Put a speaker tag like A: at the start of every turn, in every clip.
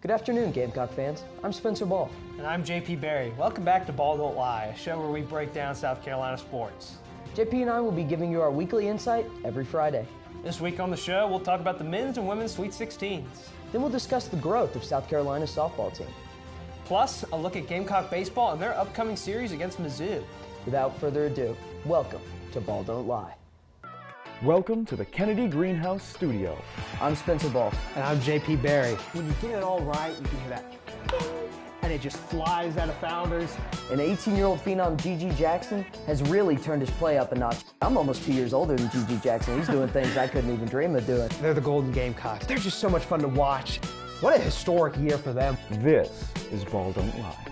A: Good afternoon, Gamecock fans. I'm Spencer Ball.
B: And I'm JP Barry. Welcome back to Ball Don't Lie, a show where we break down South Carolina sports.
A: JP and I will be giving you our weekly insight every Friday.
B: This week on the show, we'll talk about the men's and women's Sweet 16s.
A: Then we'll discuss the growth of South Carolina's softball team.
B: Plus, a look at Gamecock Baseball and their upcoming series against Mizzou.
A: Without further ado, welcome to Ball Don't Lie.
C: Welcome to the Kennedy Greenhouse Studio.
A: I'm Spencer Ball.
B: And I'm JP Barry. When you get it all right, you can hear that and it just flies out of Founders.
A: An 18-year-old phenom, Gigi Jackson, has really turned his play up a notch. I'm almost 2 years older than Gigi Jackson. He's doing things I couldn't even dream of doing.
B: They're the Golden Gamecocks. They're just so much fun to watch. What a historic year for them.
C: This is Ball Don't Lie.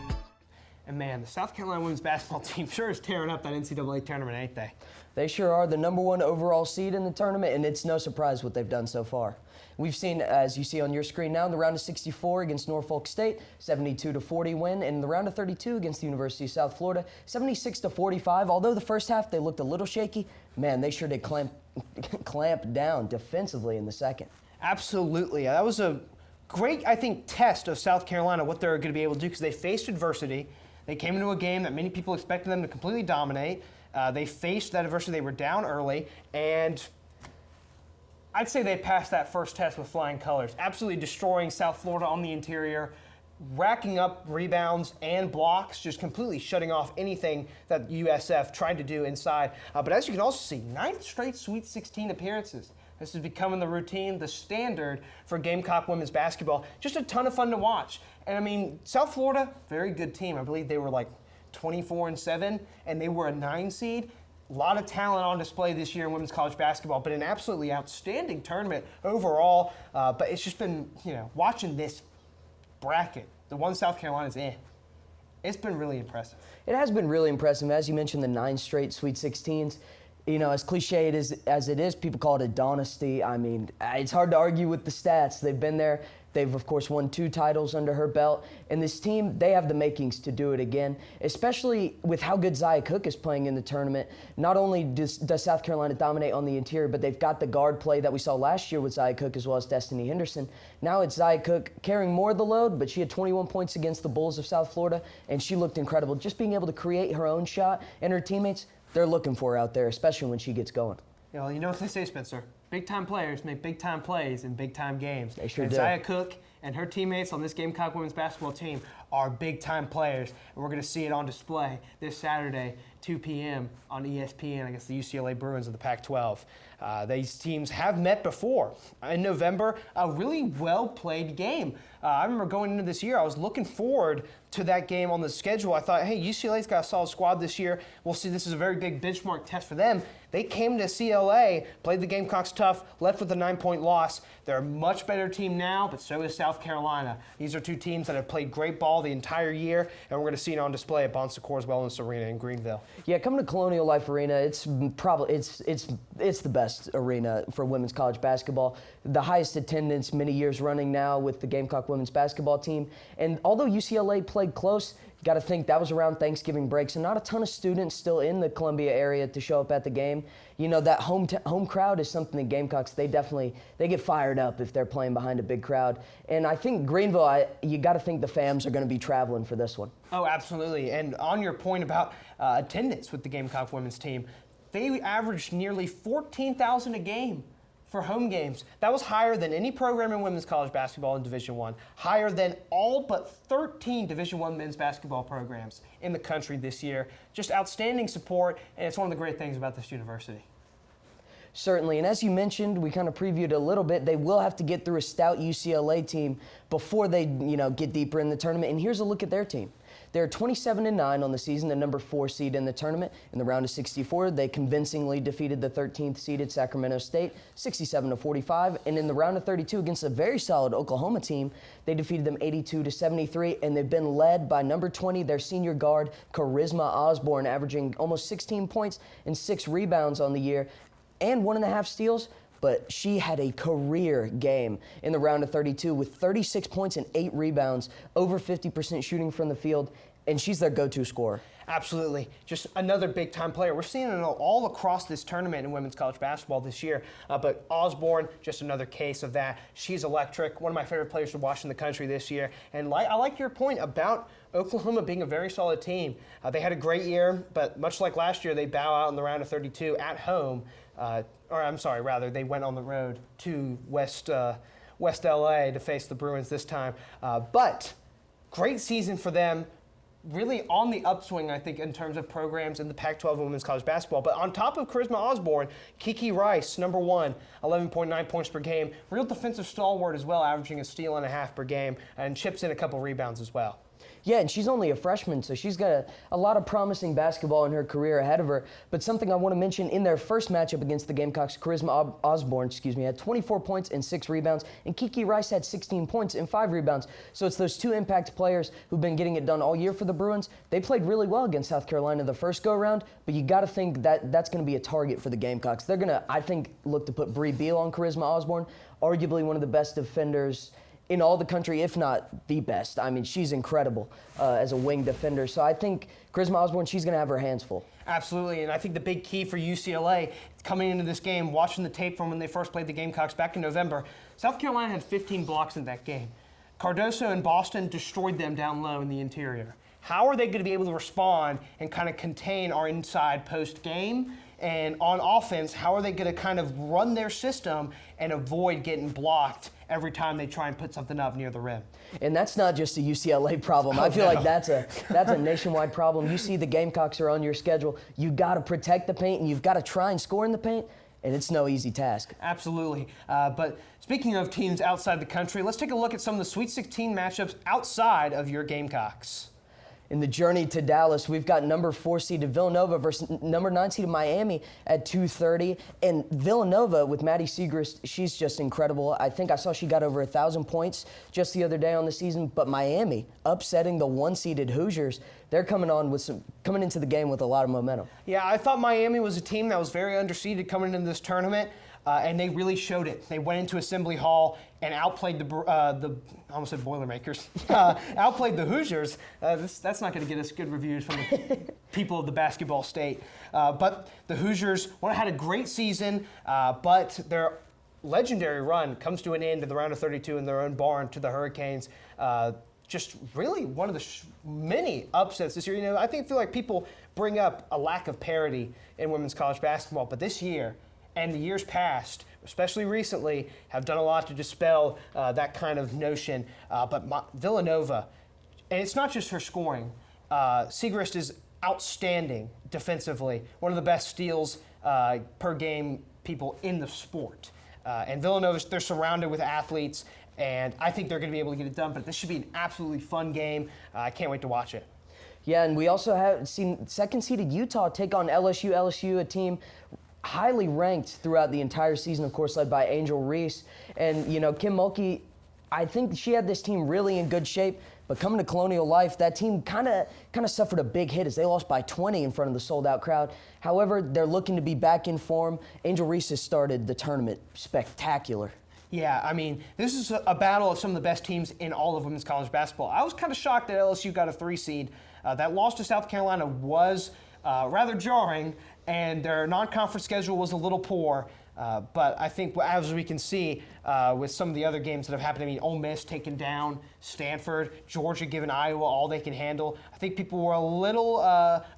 B: And man, the South Carolina women's basketball team sure is tearing up that NCAA tournament, ain't they?
A: They sure are the #1 overall seed in the tournament, and it's no surprise what they've done so far. We've seen, as you see on your screen now, in the round of 64 against Norfolk State, 72-40 win, and in the round of 32 against the University of South Florida, 76-45. Although the first half they looked a little shaky, man, they sure did clamp down defensively in the second.
B: Absolutely. That was a great, I think, test of South Carolina, what they're going to be able to do, because they faced adversity. They came into a game that many people expected them to completely dominate. They faced that adversity. They were down early, and I'd say they passed that first test with flying colors, absolutely destroying South Florida on the interior, racking up rebounds and blocks, just completely shutting off anything that USF tried to do inside. But as you can also see, 9 straight Sweet 16 appearances. This is becoming the routine, the standard for Gamecock women's basketball. Just a ton of fun to watch. And I mean, South Florida, very good team. I believe they were like 24-7, and they were a 9 seed. A lot of talent on display this year in women's college basketball, but an absolutely outstanding tournament overall. But it's just been, watching this bracket, the one South Carolina's in, it's been really impressive.
A: It has been really impressive. As you mentioned, the 9 straight Sweet 16s. As cliche as it is, people call it a dynasty. I mean, it's hard to argue with the stats. They've been there. They've, of course, won 2 titles under her belt. And this team, they have the makings to do it again, especially with how good Zia Cook is playing in the tournament. Not only does South Carolina dominate on the interior, but they've got the guard play that we saw last year with Zia Cook as well as Destiny Henderson. Now it's Zia Cook carrying more of the load, but she had 21 points against the Bulls of South Florida, and she looked incredible. Just being able to create her own shot, and her teammates, they're looking for her out there, especially when she gets going.
B: Yeah, well, you know what they say, Spencer. Big-time players make big-time plays in big-time games.
A: They sure
B: and
A: do.
B: Zia Cook and her teammates on this Gamecock women's basketball team are big-time players, and we're going to see it on display this Saturday, 2 p.m. on ESPN against the UCLA Bruins of the Pac-12. These teams have met before in November, a really well-played game. I remember going into this year, I was looking forward to that game on the schedule. I thought, hey, UCLA's got a solid squad this year. We'll see, this is a very big benchmark test for them. They came to CLA, played the Gamecocks tough, left with a 9-point loss. They're a much better team now, but so is South Carolina. These are 2 teams that have played great ball the entire year, and we're going to see it on display at Bon Secours Wellness Arena in Greenville.
A: Yeah, coming to Colonial Life Arena, it's probably it's the best arena for women's college basketball. The highest attendance many years running now with the Gamecock women's basketball team. And although UCLA played close, you got to think that was around Thanksgiving break, so not a ton of students still in the Columbia area to show up at the game. That home crowd is something the Gamecocks, they get fired up if they're playing behind a big crowd. And I think Greenville, you got to think the FAMs are going to be traveling for this one.
B: Oh, absolutely. And on your point about attendance with the Gamecock women's team, they averaged nearly 14,000 a game for home games. That was higher than any program in women's college basketball in Division I, higher than all but 13 Division I men's basketball programs in the country this year. Just outstanding support, and it's one of the great things about this university.
A: Certainly, and as you mentioned, we kind of previewed a little bit, they will have to get through a stout UCLA team before they, get deeper in the tournament. And here's a look at their team. They're 27-9 on the season, the number 4 seed in the tournament. In the round of 64, they convincingly defeated the 13th seeded Sacramento State, 67-45. And in the round of 32 against a very solid Oklahoma team, they defeated them 82-73. And they've been led by number 20, their senior guard, Charisma Osborne, averaging almost 16 points and 6 rebounds on the year and 1.5 steals. But she had a career game in the round of 32 with 36 points and 8 rebounds, over 50% shooting from the field. and she's their go-to scorer.
B: Absolutely. Just another big-time player. We're seeing it all across this tournament in women's college basketball this year. But Osborne, just another case of that. She's electric. One of my favorite players to watch in the country this year. And I like your point about Oklahoma being a very solid team. They had a great year, but much like last year, they bow out in the round of 32 at home. They went on the road to West LA to face the Bruins this time. But great season for them. Really on the upswing, I think, in terms of programs in the Pac-12 women's college basketball. But on top of Charisma Osborne, Kiki Rice, number 1, 11.9 points per game. Real defensive stalwart as well, averaging a steal and a half per game, and chips in a couple rebounds as well.
A: Yeah, and she's only a freshman, so she's got a lot of promising basketball in her career ahead of her. But something I want to mention, in their first matchup against the Gamecocks, Charisma Osborne, had 24 points and 6 rebounds, and Kiki Rice had 16 points and 5 rebounds. So it's those two impact players who've been getting it done all year for the Bruins. They played really well against South Carolina the first go-around, but you got to think that that's going to be a target for the Gamecocks. They're going to, I think, look to put Bree Beal on Charisma Osborne, arguably one of the best defenders in all the country, if not the best. I mean, she's incredible as a wing defender. So I think Charisma Osborne, she's going to have her hands full.
B: Absolutely, and I think the big key for UCLA coming into this game, watching the tape from when they first played the Gamecocks back in November, South Carolina had 15 blocks in that game. Cardoso and Boston destroyed them down low in the interior. How are they going to be able to respond and kind of contain our inside post game? And on offense, how are they going to kind of run their system and avoid getting blocked every time they try and put something up near the rim?
A: And that's not just a UCLA problem. I feel like that's a nationwide problem. You see the Gamecocks are on your schedule. You got to protect the paint, and you've got to try and score in the paint, and it's no easy task.
B: Absolutely. But speaking of teams outside the country, let's take a look at some of the Sweet 16 matchups outside of your Gamecocks.
A: In the journey to Dallas, we've got number 4 seeded Villanova versus number 9 seeded Miami at 2:30. And Villanova with Maddie Siegrist, she's just incredible. I think I saw she got over 1,000 points just the other day on the season. But Miami upsetting the 1 seeded Hoosiers. They're coming into the game with a lot of momentum.
B: Yeah, I thought Miami was a team that was very underseeded coming into this tournament. And they really showed it. They went into Assembly Hall and outplayed I almost said Boilermakers, outplayed the Hoosiers. That's not going to get us good reviews from the people of the basketball state. But the Hoosiers had a great season, but their legendary run comes to an end in the round of 32 in their own barn to the Hurricanes. Just really one of the many upsets this year. You know, I feel like people bring up a lack of parity in women's college basketball, but this year, and the years past, especially recently, have done a lot to dispel that kind of notion. But Villanova, and it's not just her scoring. Siegrist is outstanding defensively, one of the best steals per game people in the sport. And Villanova, they're surrounded with athletes, and I think they're going to be able to get it done. But this should be an absolutely fun game. I can't wait to watch it.
A: Yeah, and we also have seen second-seeded Utah take on LSU. LSU, a team highly ranked throughout the entire season, of course, led by Angel Reese. And, you know, Kim Mulkey, I think she had this team really in good shape, but coming to Colonial Life, that team kind of suffered a big hit as they lost by 20 in front of the sold-out crowd. However, they're looking to be back in form. Angel Reese has started the tournament spectacular.
B: Yeah, I mean, this is a battle of some of the best teams in all of women's college basketball. I was kind of shocked that LSU got a 3 seed. That loss to South Carolina was rather jarring, and their non-conference schedule was a little poor. But I think, as we can see with some of the other games that have happened, I mean, Ole Miss taking down Stanford, Georgia giving Iowa all they can handle. I think people were a little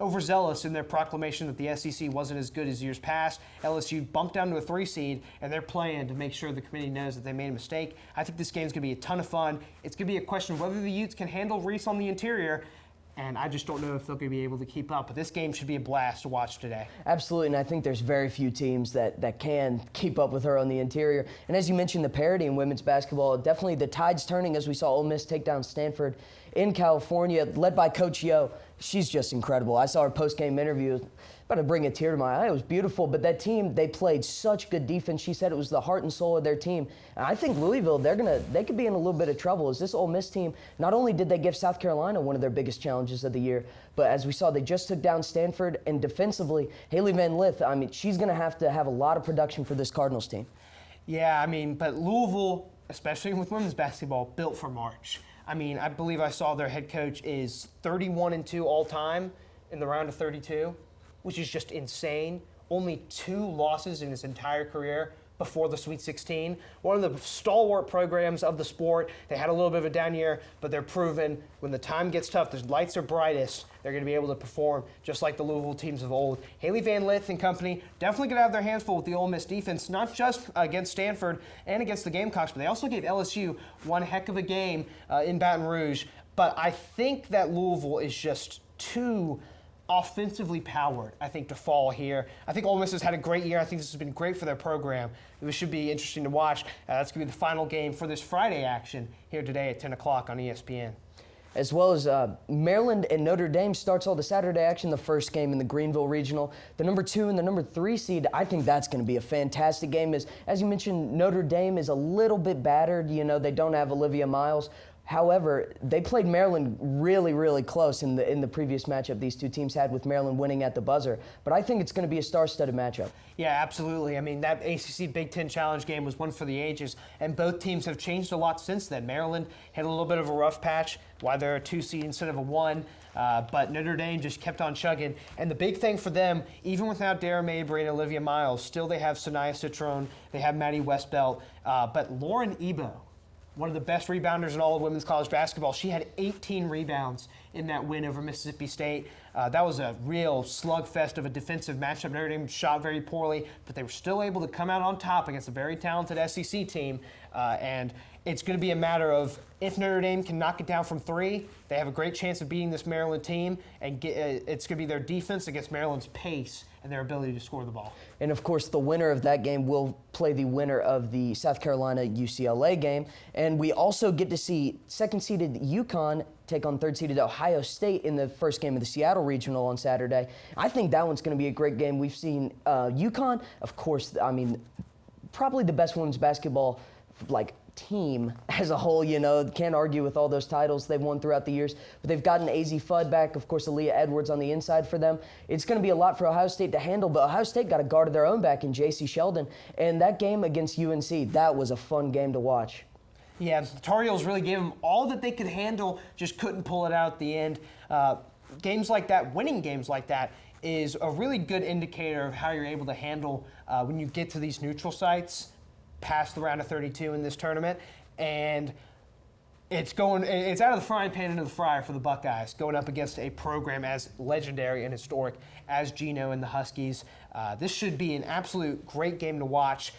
B: overzealous in their proclamation that the SEC wasn't as good as years past. LSU bumped down to a 3 seed, and they're playing to make sure the committee knows that they made a mistake. I think this game's going to be a ton of fun. It's going to be a question of whether the Utes can handle Reese on the interior. And I just don't know if they're going to be able to keep up. But this game should be a blast to watch today.
A: Absolutely, and I think there's very few teams that can keep up with her on the interior. And as you mentioned, the parity in women's basketball, definitely the tide's turning as we saw Ole Miss take down Stanford in California, led by Coach Yo. She's just incredible. I saw her post-game interview. About to bring a tear to my eye. It was beautiful, but that team, they played such good defense. She said it was the heart and soul of their team. And I think Louisville, they could be in a little bit of trouble. As this Ole Miss team, not only did they give South Carolina one of their biggest challenges of the year, but as we saw, they just took down Stanford, and defensively, Haley Van Lith, I mean, she's going to have a lot of production for this Cardinals team.
B: Yeah, I mean, but Louisville especially with women's basketball, built for March. I mean, I believe I saw their head coach is 31-2 all time in the round of 32, which is just insane. Only 2 losses in his entire career before the Sweet 16. One of the stalwart programs of the sport. They had a little bit of a down year, but they're proven when the time gets tough, the lights are brightest, they're going to be able to perform just like the Louisville teams of old. Haley Van Lith and company definitely going to have their hands full with the Ole Miss defense, not just against Stanford and against the Gamecocks, but they also gave LSU one heck of a game in Baton Rouge. But I think that Louisville is just too offensively powered, I think, to fall here. I think Ole Miss has had a great year. I think this has been great for their program. It should be interesting to watch. That's going to be the final game for this Friday action here today at 10 o'clock on ESPN.
A: As well as Maryland and Notre Dame starts all the Saturday action, the first game in the Greenville Regional. The number 2 and the number 3 seed, I think that's going to be a fantastic game. As you mentioned, Notre Dame is a little bit battered. You know, they don't have Olivia Miles. However, they played Maryland really, really close in the previous matchup these two teams had, with Maryland winning at the buzzer. But I think it's going to be a star-studded matchup.
B: Yeah, absolutely. I mean, that ACC Big Ten Challenge game was one for the ages, and both teams have changed a lot since then. Maryland had a little bit of a rough patch, why they're a 2 seed instead of a 1. But Notre Dame just kept on chugging. And the big thing for them, even without Dara Mabry and Olivia Miles, still they have Sanaya Citrone, they have Maddie Westbelt, but Lauren Ebo, one of the best rebounders in all of women's college basketball. She had 18 rebounds in that win over Mississippi State. That was a real slugfest of a defensive matchup. Notre Dame shot very poorly, but they were still able to come out on top against a very talented SEC team. And it's going to be a matter of if Notre Dame can knock it down from 3, they have a great chance of beating this Maryland team. And it's going to be their defense against Maryland's pace and their ability to score the ball.
A: And of course, the winner of that game will play the winner of the South Carolina-UCLA game. And we also get to see second-seeded UConn take on third-seeded Ohio State in the first game of the Seattle Regional on Saturday. I think that one's going to be a great game. We've seen UConn, of course, I mean, probably the best women's basketball team as a whole, you know, can't argue with all those titles they've won throughout the years, but they've gotten AZ Fudd back, of course, Aaliyah Edwards on the inside for them. It's going to be a lot for Ohio State to handle, but Ohio State got a guard of their own back in J.C. Sheldon, and that game against UNC, that was a fun game to watch.
B: Yeah, the Tar Heels really gave them all that they could handle, just couldn't pull it out at the end. Games like that, winning games like that, is a really good indicator of how you're able to handle when you get to these neutral sites past the round of 32 in this tournament. And it's out of the frying pan into the fryer for the Buckeyes, going up against a program as legendary and historic as Geno and the Huskies. This should be an absolute great game to watch.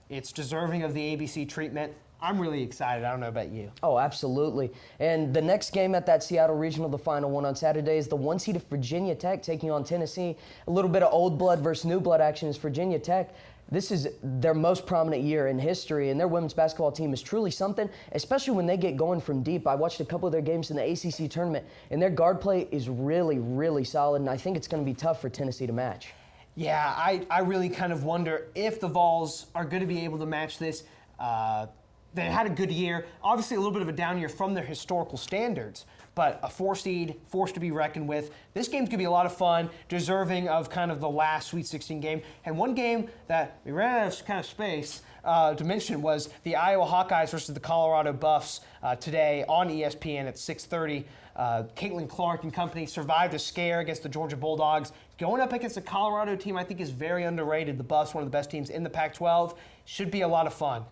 B: It's deserving of the ABC treatment. I'm really excited. I don't know about you. Oh,
A: absolutely. And the next game at that Seattle Regional, the final one on Saturday, is the 1-seed Virginia Tech taking on Tennessee. A little bit of old blood versus new blood action is Virginia Tech. This is their most prominent year in history, and their women's basketball team is truly something, especially when they get going from deep. I watched a couple of their games in the ACC tournament, and their guard play is really, really solid, and I think it's going to be tough for Tennessee to match.
B: Yeah, I really kind of wonder if the Vols are going to be able to match this. They had a good year, obviously a little bit of a down year from their historical standards, but a 4 seed, force to be reckoned with. This game's going to be a lot of fun, deserving of kind of the last Sweet 16 game. And one game that we ran out of kind of space to mention was the Iowa Hawkeyes versus the Colorado Buffs today on ESPN at 6:30. Caitlin Clark and company survived a scare against the Georgia Bulldogs. Going up against a Colorado team I think is very underrated. The Buffs, one of the best teams in the Pac-12. Should be a lot of fun.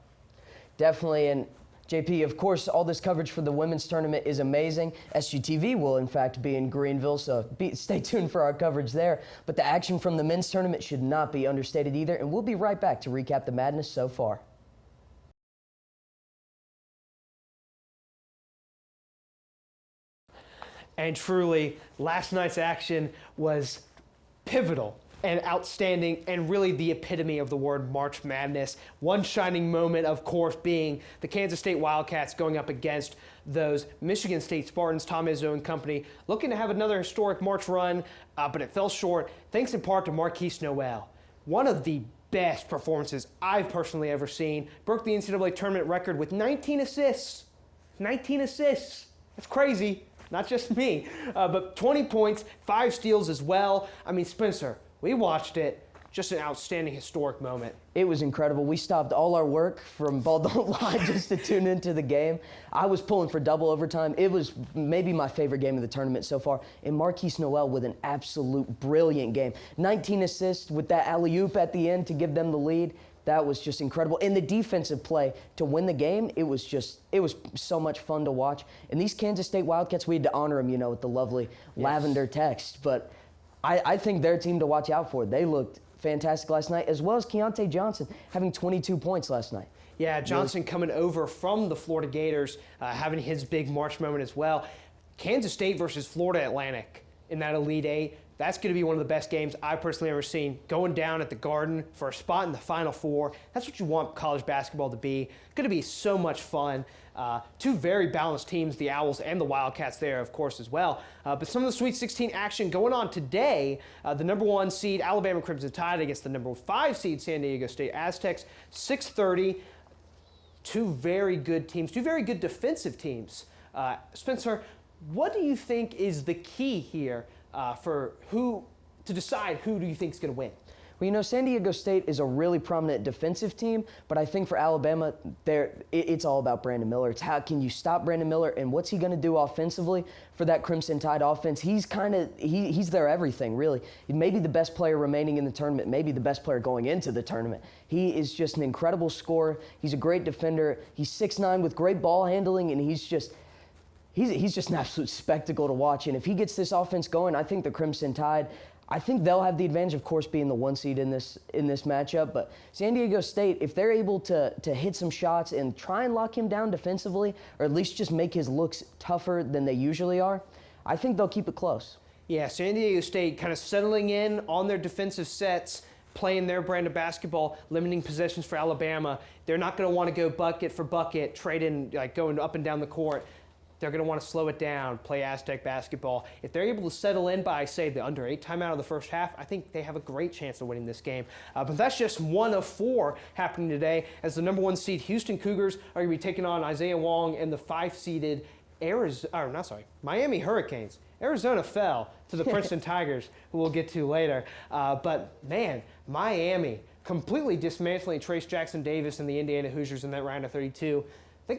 A: Definitely, and JP, of course, all this coverage for the women's tournament is amazing. SGTV will, in fact, be in Greenville, so stay tuned for our coverage there. But the action from the men's tournament should not be understated either, and we'll be right back to recap the madness so far.
B: And truly, last night's action was pivotal and outstanding, and really the epitome of the word March Madness. One shining moment, of course, being the Kansas State Wildcats going up against those Michigan State Spartans. Tom Izzo and company looking to have another historic March run, but it fell short, thanks in part to Marquise Noel. One of the best performances I've personally ever seen. Broke the NCAA tournament record with 19 assists. 19 assists. That's crazy. Not just me. But 20 points, 5 steals as well. I mean, Spencer, we watched it. just an outstanding historic moment.
A: It was incredible. We stopped all our work from Ball Don't Lie just to tune into the game. I was pulling for double overtime. It was maybe my favorite game of the tournament so far. And Marquise Noel with an absolute brilliant game. 19 assists with that alley-oop at the end to give them the lead. That was just incredible. And the defensive play to win the game, it was so much fun to watch. And these Kansas State Wildcats, we had to honor them, with the lovely lavender text. But I think they're a team to watch out for. They looked fantastic last night, as well as Keontae Johnson having 22 points last night.
B: Yeah, Johnson coming over from the Florida Gators, having his big March moment as well. Kansas State versus Florida Atlantic in that Elite Eight. That's going to be one of the best games I've personally ever seen. Going down at the Garden for a spot in the Final Four. That's what you want college basketball to be. Going to be so much fun. Two very balanced teams, the Owls and the Wildcats there, of course, as well. But some of the Sweet 16 action going on today. The number 1 seed Alabama Crimson Tide against the number 5 seed San Diego State Aztecs. 6:30. Two very good teams, two very good defensive teams. Spencer, what do you think is the key here for who to decide who do you think is going to win?
A: Well, San Diego State is a really prominent defensive team, but I think for Alabama, it's all about Brandon Miller. It's how can you stop Brandon Miller, and what's he going to do offensively for that Crimson Tide offense? He's he's their everything, really. He may be the best player remaining in the tournament, maybe the best player going into the tournament. He is just an incredible scorer. He's a great defender. He's 6'9" with great ball handling, and he's just an absolute spectacle to watch. And if he gets this offense going, I think the Crimson Tide, I think they'll have the advantage, of course, being the 1 seed in this matchup. But San Diego State, if they're able to hit some shots and try and lock him down defensively, or at least just make his looks tougher than they usually are, I think they'll keep it close.
B: Yeah, San Diego State kind of settling in on their defensive sets, playing their brand of basketball, limiting possessions for Alabama. They're not going to want to go bucket for bucket, trading, going up and down the court. They're going to want to slow it down, play Aztec basketball. If they're able to settle in by, say, the under 8 timeout of the first half, I think they have a great chance of winning this game. But that's just one of 4 happening today, as the number 1 seed Houston Cougars are going to be taking on Isaiah Wong and the 5-seeded Miami Hurricanes. Arizona fell to the Princeton Tigers, who we'll get to later. But, man, Miami completely dismantling Trace Jackson Davis and the Indiana Hoosiers in that round of 32.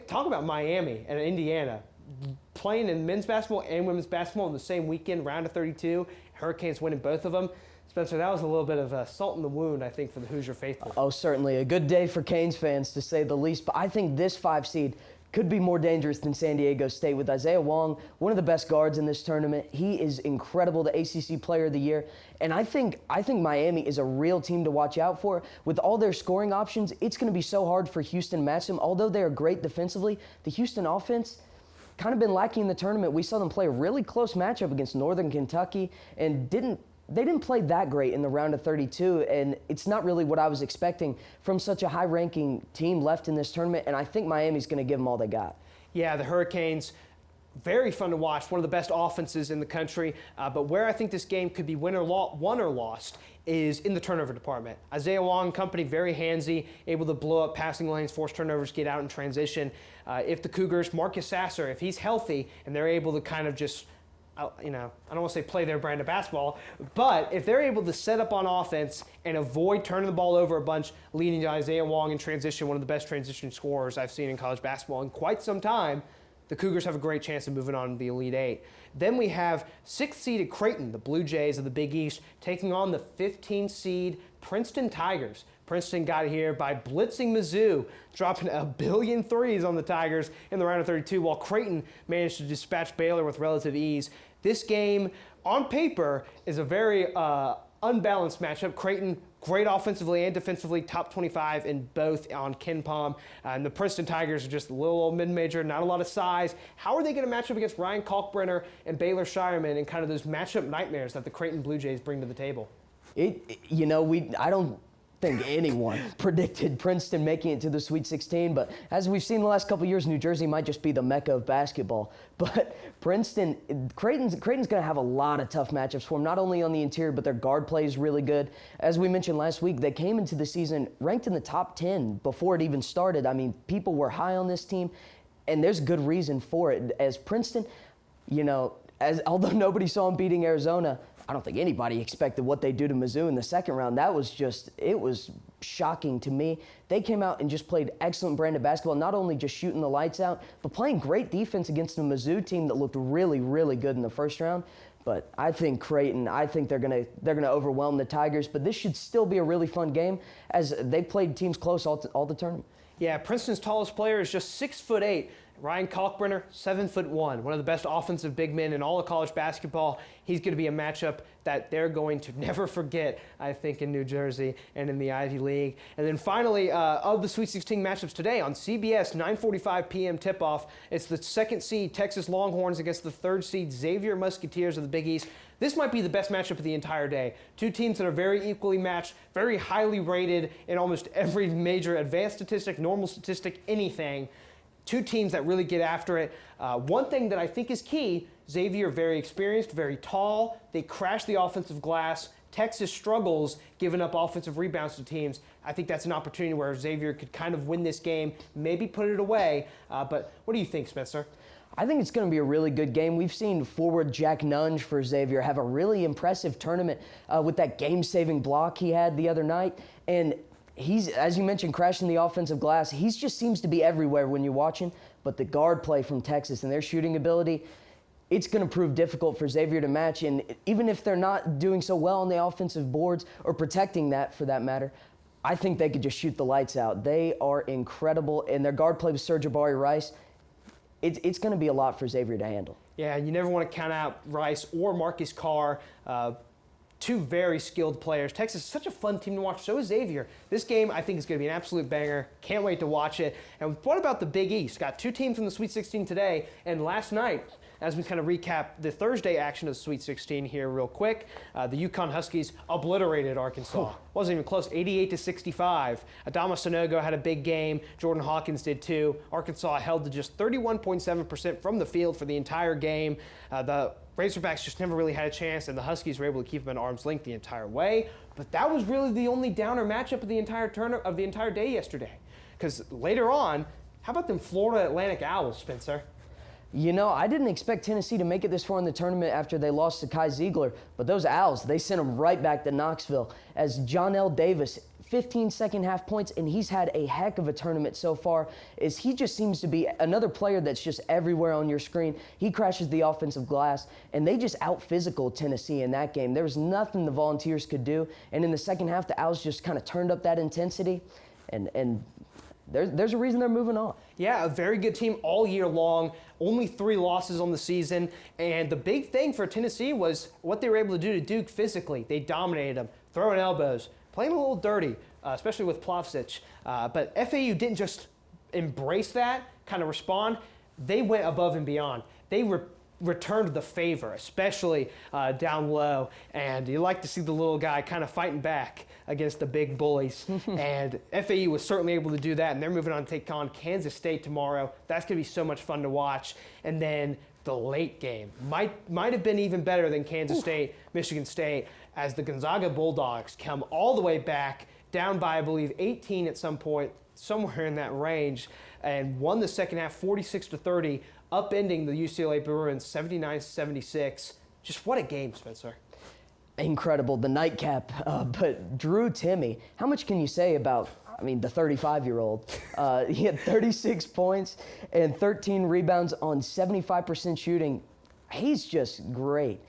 B: Talk about Miami and Indiana playing in men's basketball and women's basketball in the same weekend, round of 32. Hurricanes winning both of them. Spencer, that was a little bit of salt in the wound, I think, for the Hoosier faithful.
A: Oh, certainly. A good day for Canes fans, to say the least. But I think this 5 seed could be more dangerous than San Diego State with Isaiah Wong, one of the best guards in this tournament. He is incredible, the ACC Player of the Year. And I think Miami is a real team to watch out for. With all their scoring options, it's going to be so hard for Houston to match them. Although they are great defensively, the Houston offense kind of been lacking in the tournament. We saw them play a really close matchup against Northern Kentucky and they didn't play that great in the round of 32, and it's not really what I was expecting from such a high-ranking team left in this tournament, and I think Miami's going to give them all they got.
B: Yeah, the Hurricanes, very fun to watch, one of the best offenses in the country, but where I think this game could be won or lost is in the turnover department. Isaiah Wong and company, very handsy, able to blow up passing lanes, force turnovers, get out in transition. If the Cougars, Marcus Sasser, if he's healthy and they're able to kind of just, I don't want to say play their brand of basketball, but if they're able to set up on offense and avoid turning the ball over a bunch, leading to Isaiah Wong in transition, one of the best transition scorers I've seen in college basketball in quite some time, the Cougars have a great chance of moving on to the Elite Eight. Then we have 6th-seeded Creighton, the Blue Jays of the Big East, taking on the 15th-seed Princeton Tigers. Princeton got here by blitzing Mizzou, dropping a billion threes on the Tigers in the round of 32, while Creighton managed to dispatch Baylor with relative ease. This game, on paper, is a very unbalanced matchup. Creighton, great offensively and defensively, top 25 in both on KenPom. And the Princeton Tigers are just a little old mid-major, not a lot of size. How are they going to match up against Ryan Kalkbrenner and Baylor Shireman and kind of those matchup nightmares that the Creighton Blue Jays bring to the table?
A: I don't think anyone predicted Princeton making it to the Sweet 16, but as we've seen the last couple of years, New Jersey might just be the mecca of basketball. But Creighton's going to have a lot of tough matchups for them, not only on the interior, but their guard play is really good. As we mentioned last week, they came into the season ranked in the top 10 before it even started. I mean, people were high on this team, and there's good reason for it. As Princeton, although nobody saw them beating Arizona, I don't think anybody expected what they do to Mizzou in the second round. That was it was shocking to me. They came out and just played excellent brand of basketball, not only just shooting the lights out, but playing great defense against a Mizzou team that looked really, really good in the first round. But I think Creighton, they're gonna overwhelm the Tigers. But this should still be a really fun game, as they played teams close all the tournament.
B: Yeah, Princeton's tallest player is just 6'8". Ryan Kalkbrenner, 7'1", one of the best offensive big men in all of college basketball. He's going to be a matchup that they're going to never forget, I think, in New Jersey and in the Ivy League. And then finally, of the Sweet 16 matchups today on CBS, 9:45 p.m. tip-off, it's the second seed Texas Longhorns against the third seed Xavier Musketeers of the Big East. This might be the best matchup of the entire day. Two teams that are very equally matched, very highly rated in almost every major advanced statistic, normal statistic, anything. Two teams that really get after it. One thing that I think is key, Xavier very experienced, very tall. They crash the offensive glass. Texas struggles giving up offensive rebounds to teams. I think that's an opportunity where Xavier could kind of win this game, maybe put it away. But what do you think, Spencer?
A: I think it's going to be a really good game. We've seen forward Jack Nunge for Xavier have a really impressive tournament with that game-saving block he had the other night. And he's, as you mentioned, crashing the offensive glass. He just seems to be everywhere when you're watching. But the guard play from Texas and their shooting ability, it's going to prove difficult for Xavier to match. And even if they're not doing so well on the offensive boards or protecting that for that matter, I think they could just shoot the lights out. They are incredible. And their guard play with Serge Rice, it's going to be a lot for Xavier to handle.
B: Yeah, you never want to count out Rice or Marcus Carr. Two very skilled players. Texas is such a fun team to watch. So is Xavier. This game, I think, is going to be an absolute banger. Can't wait to watch it. And what about the Big East? Got two teams from the Sweet 16 today. And last night, as we kind of recap the Thursday action of the Sweet 16 here real quick, the UConn Huskies obliterated Arkansas. Wasn't even close, 88-65. Adama Sanogo had a big game. Jordan Hawkins did too. Arkansas held to just 31.7% from the field for the entire game. The Razorbacks just never really had a chance, and the Huskies were able to keep them at arm's length the entire way. But that was really the only downer matchup of the entire day yesterday. Because later on, how about them Florida Atlantic Owls, Spencer?
A: You know, I didn't expect Tennessee to make it this far in the tournament after they lost to Kai Ziegler, but those Owls, they sent them right back to Knoxville as John L. Davis, 15 second half points, and he's had a heck of a tournament so far. He just seems to be another player that's just everywhere on your screen. He crashes the offensive glass, and they just out-physical Tennessee in that game. There was nothing the Volunteers could do, and in the second half, the Owls just kind of turned up that intensity, and there's a reason they're moving on.
B: Yeah, a very good team all year long. Only 3 losses on the season. And the big thing for Tennessee was what they were able to do to Duke physically. They dominated them, throwing elbows, playing a little dirty, especially with Plavsic. But FAU didn't just embrace that, kind of respond. They went above and beyond. They returned the favor, especially down low. And you like to see the little guy kind of fighting back against the big bullies. And FAU was certainly able to do that, and they're moving on to take on Kansas State tomorrow. That's going to be so much fun to watch. And then the late game might have been even better than Kansas State, Michigan State, as the Gonzaga Bulldogs come all the way back, down by, I believe, 18 at some point, somewhere in that range, and won the second half 46-30, upending the UCLA Bruins 79-76. Just what a game, Spencer.
A: Incredible, the nightcap. But Drew Timme, how much can you say about, the 35-year-old? He had 36 points and 13 rebounds on 75% shooting. He's just great.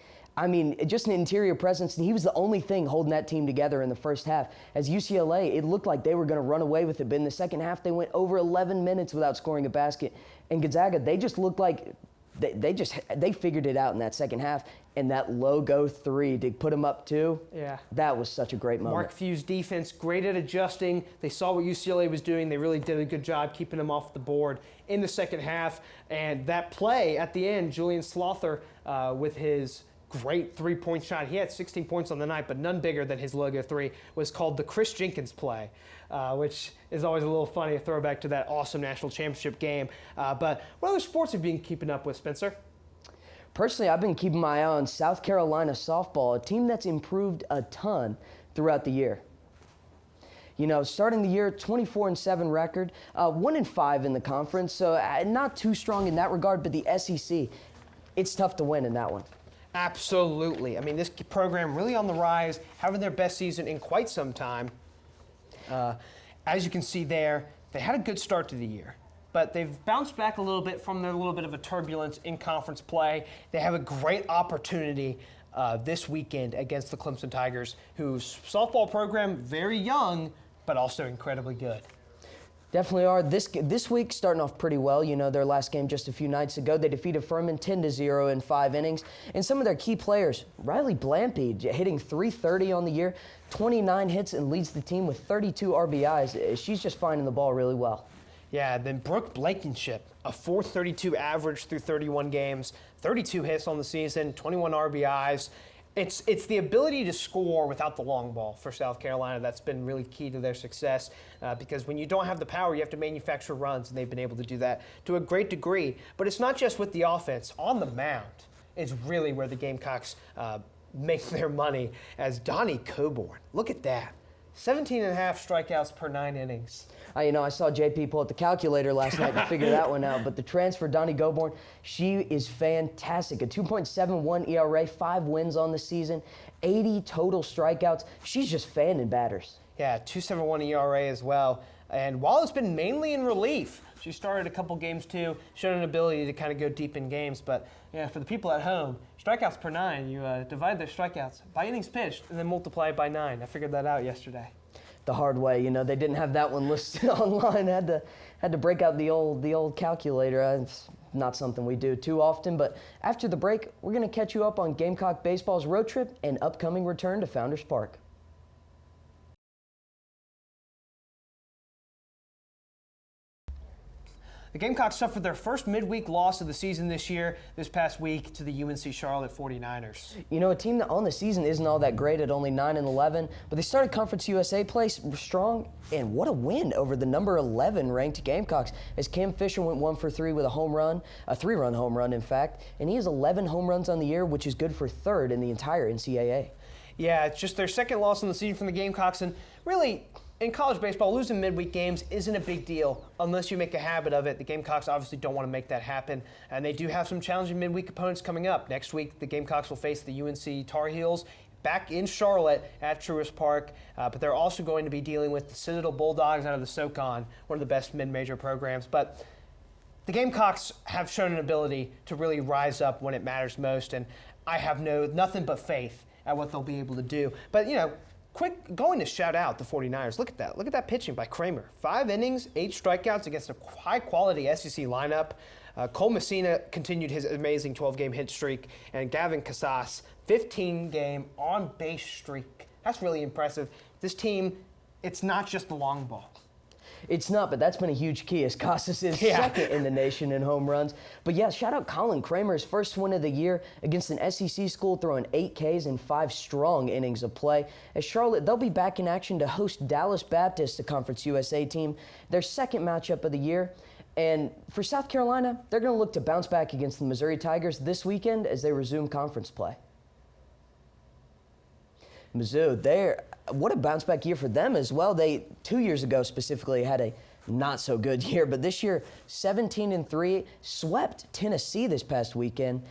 A: Just an interior presence, and he was the only thing holding that team together in the first half. As UCLA, it looked like they were going to run away with it, but in the second half, they went over 11 minutes without scoring a basket. And Gonzaga, they just looked like they figured it out in that second half, and that logo 3 to put them up 2, that was such a great moment.
B: Mark Few's defense, great at adjusting. They saw what UCLA was doing. They really did a good job keeping them off the board in the second half. And that play at the end, Julian Slaughter with his great three-point shot. He had 16 points on the night, but none bigger than his logo 3, was called the Chris Jenkins play, which is always a little funny, a throwback to that awesome national championship game. But what other sports have you been keeping up with, Spencer?
A: Personally, I've been keeping my eye on South Carolina softball, a team that's improved a ton throughout the year. Starting the year, 24-7 record, 1-5 in the conference, so not too strong in that regard, but the SEC, it's tough to win in that one.
B: Absolutely. I mean, this program really on the rise, having their best season in quite some time. As you can see there, they had a good start to the year, but they've bounced back a little bit from their little bit of a turbulence in conference play. They have a great opportunity this weekend against the Clemson Tigers, whose softball program, very young, but also incredibly good.
A: Definitely are. This week starting off pretty well. You know, their last game just a few nights ago, they defeated Furman 10-0 in 5 innings. And some of their key players, Riley Blampy hitting .330 on the year, 29 hits, and leads the team with 32 RBIs. She's just finding the ball really well.
B: Yeah, then Brooke Blankenship, a .432 average through 31 games, 32 hits on the season, 21 RBIs. It's the ability to score without the long ball for South Carolina that's been really key to their success, because when you don't have the power, you have to manufacture runs, and they've been able to do that to a great degree. But it's not just with the offense. On the mound is really where the Gamecocks make their money, as Donnie Coburn. Look at that. 17.5 strikeouts per 9 innings.
A: I saw JP pull out the calculator last night to figure that one out, but the transfer, Donnie Coburn, she is fantastic. A 2.71 ERA, 5 wins on the season, 80 total strikeouts. She's just fanning batters.
B: Yeah, 2.71 ERA as well. And while it's been mainly in relief, she started a couple games too, showed an ability to kind of go deep in games. But yeah, for the people at home, strikeouts per 9, you divide their strikeouts by innings pitched and then multiply it by 9. I figured that out yesterday.
A: The hard way, they didn't have that one listed online. Had to break out the old calculator. It's not something we do too often. But after the break, we're going to catch you up on Gamecock Baseball's road trip and upcoming return to Founders Park.
B: The Gamecocks suffered their first midweek loss of the season this past week to the UNC Charlotte 49ers.
A: A team that on the season isn't all that great at only 9-11, but they started Conference USA play strong, and what a win over the number 11 ranked Gamecocks, as Cam Fisher went 1 for 3 with a home run, a 3-run home run in fact, and he has 11 home runs on the year, which is good for 3rd in the entire NCAA.
B: Yeah, it's just their second loss in the season from the Gamecocks, and really, in college baseball, losing midweek games isn't a big deal unless you make a habit of it. The Gamecocks obviously don't want to make that happen, and they do have some challenging midweek opponents coming up. Next week, the Gamecocks will face the UNC Tar Heels back in Charlotte at Truist Park, but they're also going to be dealing with the Citadel Bulldogs out of the SoCon, one of the best mid-major programs. But the Gamecocks have shown an ability to really rise up when it matters most, and I have nothing but faith at what they'll be able to do. But, going to shout out the 49ers. Look at that. Look at that pitching by Kramer. 5 innings, 8 strikeouts against a high-quality SEC lineup. Cole Messina continued his amazing 12-game hit streak, and Gavin Casas, 15-game on-base streak. That's really impressive. This team, it's not just the long ball.
A: It's not, but that's been a huge key, as Casas is second in the nation in home runs. But yeah, shout out Colin Kramer's first win of the year against an SEC school, throwing 8 Ks in 5 strong innings of play. As Charlotte, they'll be back in action to host Dallas Baptist, the Conference USA team, their second matchup of the year. And for South Carolina, they're going to look to bounce back against the Missouri Tigers this weekend as they resume conference play. Mizzou, what a bounce back year for them as well. They 2 years ago specifically had a not so good year, but this year 17-3, swept Tennessee this past weekend.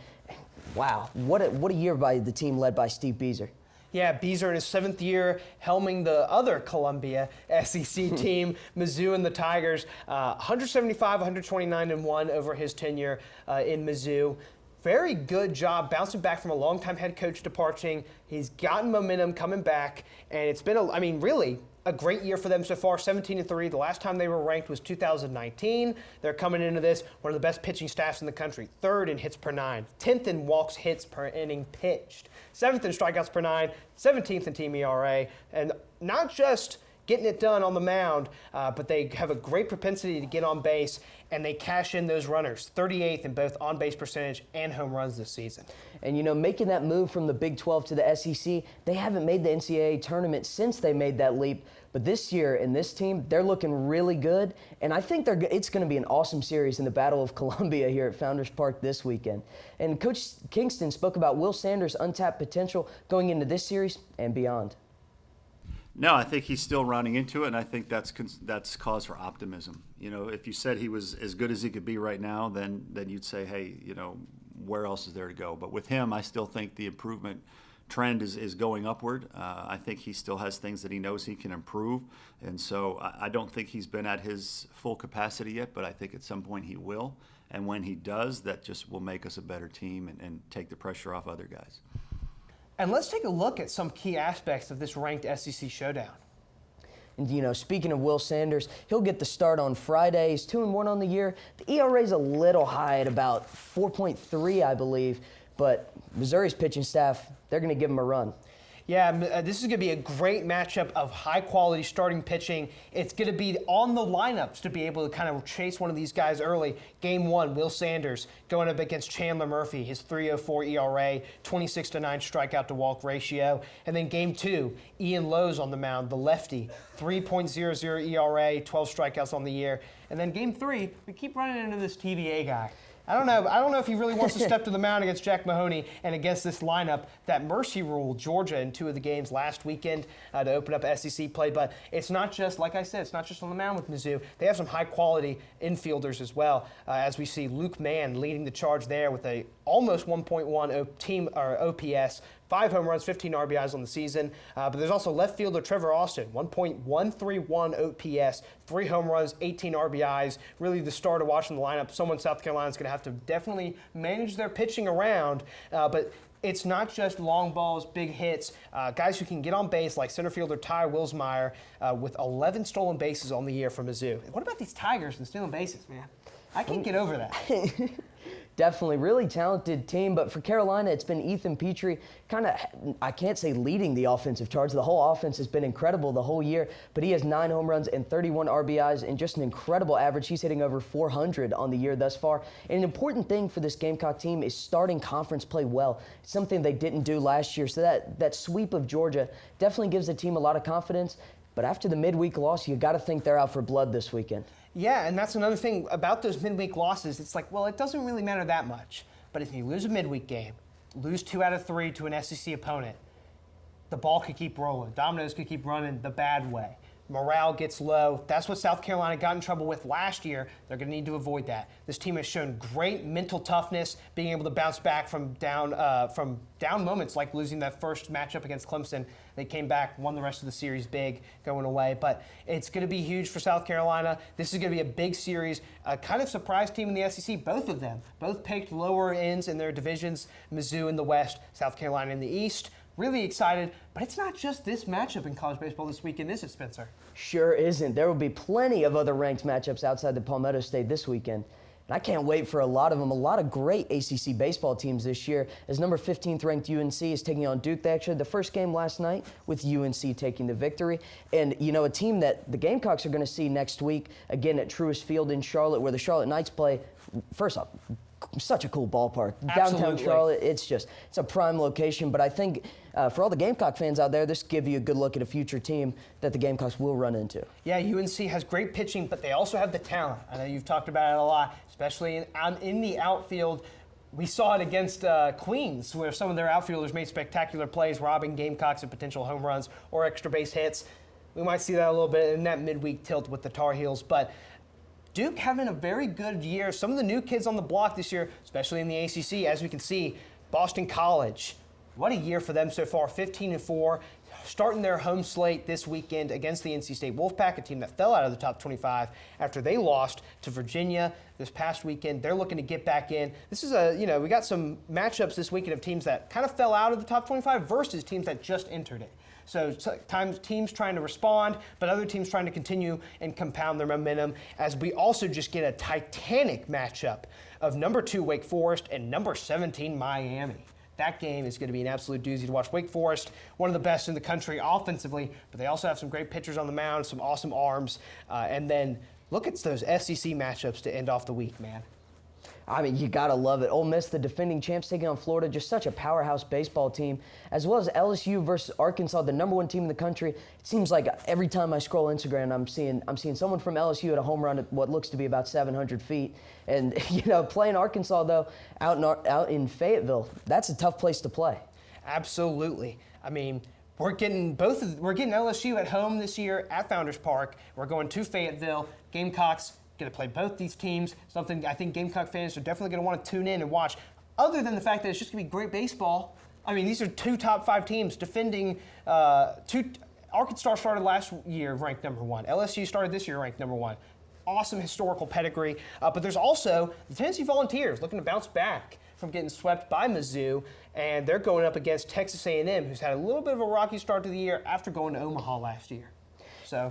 A: Wow, what a year by the team led by Steve Beazer.
B: Yeah, Beazer in his 7th year helming the other Columbia SEC team, Mizzou and the Tigers, 175, 129-1 over his tenure in Mizzou. Very good job bouncing back from a longtime head coach departing. He's gotten momentum coming back, and it's been, really a great year for them so far, 17-3. The last time they were ranked was 2019. They're coming into this, one of the best pitching staffs in the country, 3rd in hits per 9, 10th in walks hits per inning pitched, 7th in strikeouts per 9, 17th in team ERA, and not just getting it done on the mound, but they have a great propensity to get on base, and they cash in those runners, 38th in both on-base percentage and home runs this season.
A: And, making that move from the Big 12 to the SEC, they haven't made the NCAA tournament since they made that leap. But this year, in this team, they're looking really good, and I think it's going to be an awesome series in the Battle of Columbia here at Founders Park this weekend. And Coach Kingston spoke about Will Sanders' untapped potential going into this series and beyond.
D: No, I think he's still rounding into it, and I think that's cause for optimism. If you said he was as good as he could be right now, then you'd say, hey, where else is there to go? But with him, I still think the improvement trend is going upward. I think he still has things that he knows he can improve, and so I don't think he's been at his full capacity yet, but I think at some point he will, and when he does, that just will make us a better team and take the pressure off other guys.
B: And let's take a look at some key aspects of this ranked SEC showdown.
A: And, speaking of Will Sanders, he'll get the start on Friday. He's 2-1 on the year. The ERA's a little high at about 4.3, I believe. But Missouri's pitching staff, they're going to give him a run.
B: Yeah, this is going to be a great matchup of high-quality starting pitching. It's going to be on the lineups to be able to kind of chase one of these guys early. Game 1, Will Sanders going up against Chandler Murphy, his 3.04 ERA, 26-9 strikeout-to-walk ratio. And then Game 2, Ian Lowe's on the mound, the lefty, 3.00 ERA, 12 strikeouts on the year. And then Game 3, we keep running into this TVA guy. I don't know if he really wants to step to the mound against Jack Mahoney and against this lineup that mercy ruled Georgia in 2 of the games last weekend to open up SEC play. But it's not just, like I said, it's not just on the mound with Mizzou. They have some high-quality infielders as well, as we see Luke Mann leading the charge there with a almost 1.1 team or OPS, 5 home runs, 15 RBIs on the season. But there's also left fielder Trevor Austin, 1.131 OPS, 3 home runs, 18 RBIs. Really the star to watch in the lineup. Someone South Carolina's going to have to definitely manage their pitching around. But it's not just long balls, big hits. Guys who can get on base like center fielder Ty Wilsmeyer with 11 stolen bases on the year for Mizzou. What about these Tigers and stealing bases, man? I can't get over that.
A: Definitely, really talented team, but for Carolina, it's been Ethan Petrie kind of, I can't say leading the offensive charge. The whole offense has been incredible the whole year, but he has 9 home runs and 31 RBIs and just an incredible average. He's hitting over 400 on the year thus far. And an important thing for this Gamecock team is starting conference play well. It's something they didn't do last year, so that sweep of Georgia definitely gives the team a lot of confidence. But after the midweek loss, you got to think they're out for blood this weekend.
B: Yeah, and that's another thing about those midweek losses. It's like, well, it doesn't really matter that much. But if you lose a midweek game, lose 2 out of 3 to an SEC opponent, the ball could keep rolling. Dominoes could keep running the bad way. Morale gets low. That's what South Carolina got in trouble with last year. They're going to need to avoid that. This team has shown great mental toughness, being able to bounce back from down moments like losing that first matchup against Clemson. They came back, won the rest of the series big, going away. But it's going to be huge for South Carolina. This is going to be a big series. A kind of surprise team in the SEC, both of them. Both picked lower ends in their divisions, Mizzou in the West, South Carolina in the East. Really excited, but it's not just this matchup in college baseball this weekend, is it, Spencer?
A: Sure isn't. There will be plenty of other ranked matchups outside the Palmetto State this weekend. And I can't wait for a lot of them. A lot of great ACC baseball teams this year, as number 15th ranked UNC is taking on Duke. They actually had the first game last night with UNC taking the victory. And, a team that the Gamecocks are going to see next week, again at Truist Field in Charlotte, where the Charlotte Knights play. First off, such a cool ballpark.
B: Absolutely.
A: Downtown Charlotte, it's a prime location. But I think for all the Gamecock fans out there, this gives you a good look at a future team that the Gamecocks will run into.
B: Yeah, UNC has great pitching, but they also have the talent. I know you've talked about it a lot, especially in the outfield. We saw it against Queens, where some of their outfielders made spectacular plays, robbing Gamecocks of potential home runs or extra base hits. We might see that a little bit in that midweek tilt with the Tar Heels, but Duke having a very good year. Some of the new kids on the block this year, especially in the ACC, as we can see, Boston College. What a year for them so far, 15-4, starting their home slate this weekend against the NC State Wolfpack, a team that fell out of the top 25 after they lost to Virginia this past weekend. They're looking to get back in. This is we got some matchups this weekend of teams that kind of fell out of the top 25 versus teams that just entered it. So sometimes teams trying to respond, but other teams trying to continue and compound their momentum, as we also just get a titanic matchup of number 2 Wake Forest and number 17 Miami. That game is going to be an absolute doozy to watch. Wake Forest, one of the best in the country offensively, but they also have some great pitchers on the mound, some awesome arms. And then look at those SEC matchups to end off the week, man.
A: I mean, you got to love it. Ole Miss, the defending champs, taking on Florida, just such a powerhouse baseball team, as well as LSU versus Arkansas, the number 1 team in the country. It seems like every time I scroll Instagram, I'm seeing someone from LSU at a home run at what looks to be about 700 feet. And, playing Arkansas, though, out in Fayetteville, that's a tough place to play.
B: Absolutely. I mean, we're getting LSU at home this year at Founders Park. We're going to Fayetteville. Gamecocks going to play both these teams, something I think Gamecock fans are definitely going to want to tune in and watch. other than the fact that it's just going to be great baseball. I mean, these are 2 top 5 teams defending Arkansas started last year ranked number 1. LSU started this year ranked number 1. Awesome historical pedigree. But there's also the Tennessee Volunteers looking to bounce back from getting swept by Mizzou, and they're going up against Texas A&M, who's had a little bit of a rocky start to the year after going to Omaha last year.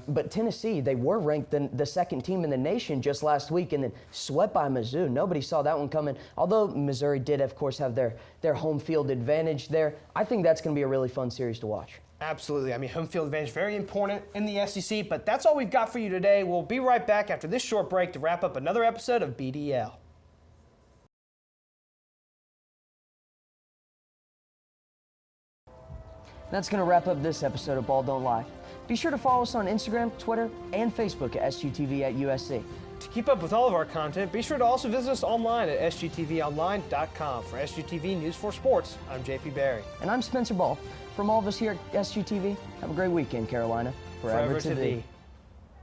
A: But Tennessee, they were ranked the second team in the nation just last week and then swept by Mizzou. Nobody saw that one coming. Although Missouri did, of course, have their home field advantage there. I think that's going to be a really fun series to watch.
B: Absolutely. I mean, home field advantage, very important in the SEC, but that's all we've got for you today. We'll be right back after this short break to wrap up another episode of BDL.
A: That's going to wrap up this episode of Ball Don't Lie. Be sure to follow us on Instagram, Twitter, and Facebook at SGTV at USC.
B: To keep up with all of our content, be sure to also visit us online at sgtvonline.com. For SGTV News for Sports, I'm JP Barry.
A: And I'm Spencer Ball. From all of us here at SGTV, have a great weekend, Carolina. Forever to thee.